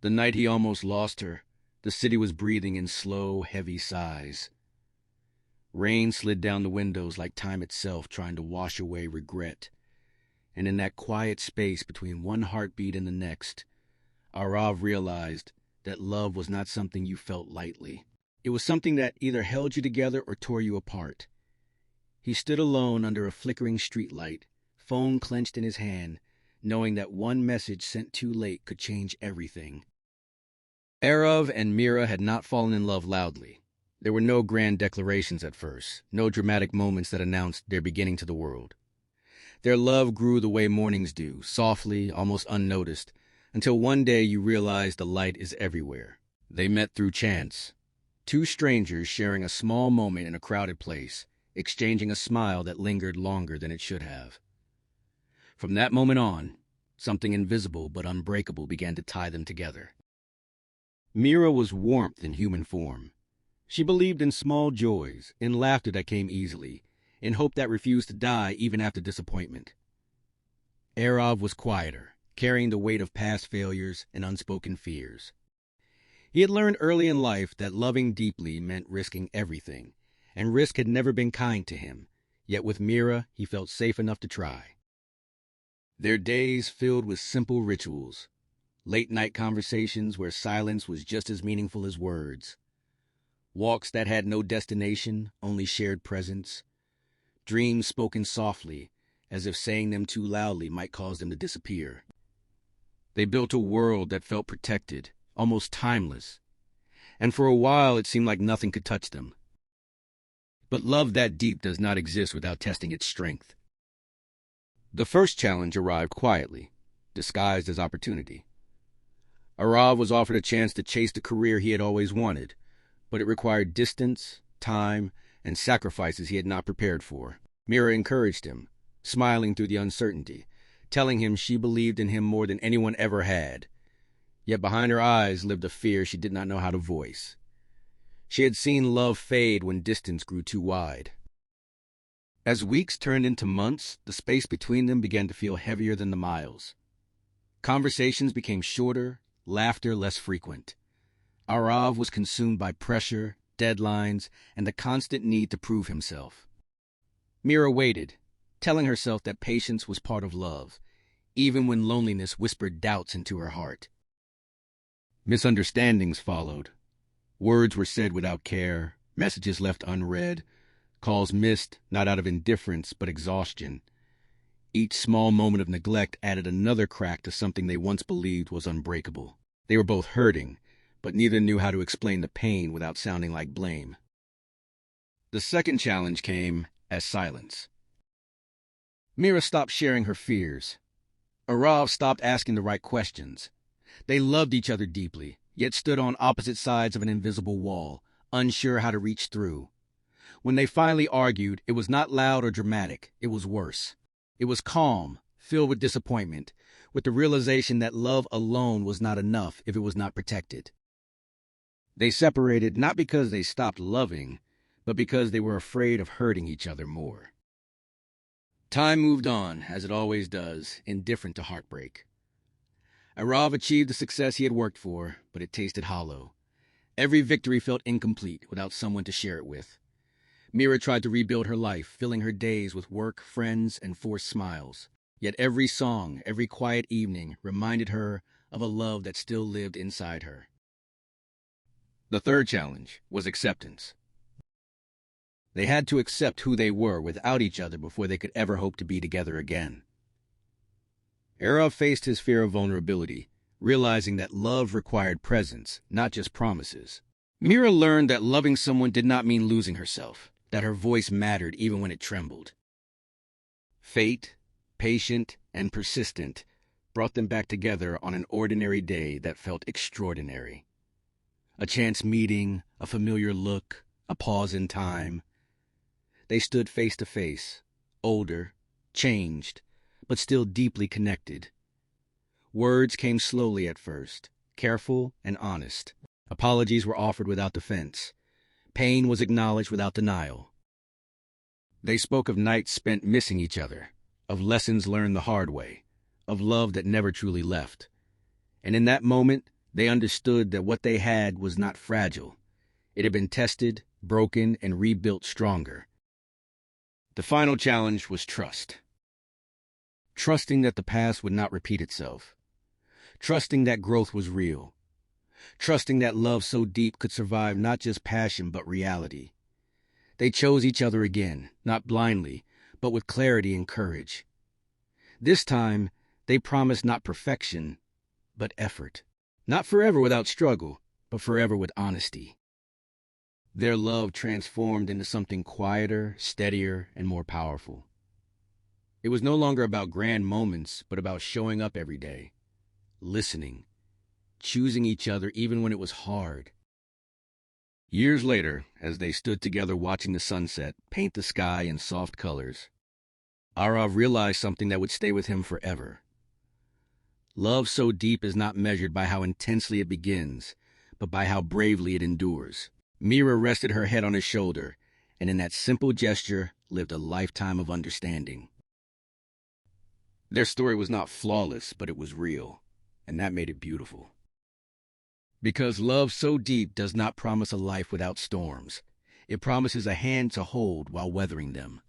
The night he almost lost her, the city was breathing in slow, heavy sighs. Rain slid down the windows like time itself trying to wash away regret. And in that quiet space between one heartbeat and the next, Arav realized that love was not something you felt lightly. It was something that either held you together or tore you apart. He stood alone under a flickering streetlight, phone clenched in his hand, knowing that one message sent too late could change everything. Arav and Mira had not fallen in love loudly. There were no grand declarations at first, no dramatic moments that announced their beginning to the world. Their love grew the way mornings do, softly, almost unnoticed, until one day you realized the light is everywhere. They met through chance. Two strangers sharing a small moment in a crowded place, exchanging a smile that lingered longer than it should have. From that moment on, something invisible but unbreakable began to tie them together. Mira was warmth in human form. She believed in small joys, in laughter that came easily, in hope that refused to die even after disappointment. Arav was quieter, carrying the weight of past failures and unspoken fears. He had learned early in life that loving deeply meant risking everything, and risk had never been kind to him, yet with Mira he felt safe enough to try. Their days filled with simple rituals, late-night conversations where silence was just as meaningful as words, walks that had no destination, only shared presence, dreams spoken softly, as if saying them too loudly might cause them to disappear. They built a world that felt protected, almost timeless, and for a while it seemed like nothing could touch them. But love that deep does not exist without testing its strength. The first challenge arrived quietly, disguised as opportunity. Arav was offered a chance to chase the career he had always wanted, but it required distance, time, and sacrifices he had not prepared for. Mira encouraged him, smiling through the uncertainty, telling him she believed in him more than anyone ever had. Yet behind her eyes lived a fear she did not know how to voice. She had seen love fade when distance grew too wide. As weeks turned into months, the space between them began to feel heavier than the miles. Conversations became shorter, laughter less frequent. Arav was consumed by pressure, deadlines, and the constant need to prove himself. Mira waited, telling herself that patience was part of love, even when loneliness whispered doubts into her heart. Misunderstandings followed. Words were said without care, messages left unread, calls missed not out of indifference but exhaustion. Each small moment of neglect added another crack to something they once believed was unbreakable. They were both hurting, but neither knew how to explain the pain without sounding like blame. The second challenge came as silence. Mira stopped sharing her fears. Arav stopped asking the right questions. They loved each other deeply, yet stood on opposite sides of an invisible wall, unsure how to reach through. When they finally argued, it was not loud or dramatic, it was worse. It was calm, filled with disappointment, with the realization that love alone was not enough if it was not protected. They separated not because they stopped loving, but because they were afraid of hurting each other more. Time moved on, as it always does, indifferent to heartbreak. Arav achieved the success he had worked for, but it tasted hollow. Every victory felt incomplete without someone to share it with. Mira tried to rebuild her life, filling her days with work, friends, and forced smiles. Yet every song, every quiet evening reminded her of a love that still lived inside her. The third challenge was acceptance. They had to accept who they were without each other before they could ever hope to be together again. Arav faced his fear of vulnerability, realizing that love required presence, not just promises. Mira learned that loving someone did not mean losing herself, that her voice mattered even when it trembled. Fate, patient and persistent, brought them back together on an ordinary day that felt extraordinary. A chance meeting, a familiar look, a pause in time. They stood face to face, older, changed, but still deeply connected. Words came slowly at first, careful and honest. Apologies were offered without defense. Pain was acknowledged without denial. They spoke of nights spent missing each other, of lessons learned the hard way, of love that never truly left. And in that moment, They understood that what they had was not fragile. It had been tested, broken, and rebuilt stronger. The final challenge was trust. Trusting that the past would not repeat itself. Trusting that growth was real. Trusting that love so deep could survive not just passion but reality. They chose each other again, not blindly, but with clarity and courage. This time, they promised not perfection, but effort. Not forever without struggle, but forever with honesty. Their love transformed into something quieter, steadier, and more powerful. It was no longer about grand moments, but about showing up every day, listening, choosing each other even when it was hard. Years later, as they stood together watching the sunset paint the sky in soft colors, Arav realized something that would stay with him forever. Love so deep is not measured by how intensely it begins, but by how bravely it endures. Mira rested her head on his shoulder, and in that simple gesture lived a lifetime of understanding. Their story was not flawless, but it was real, and that made it beautiful. Because love so deep does not promise a life without storms. It promises a hand to hold while weathering them.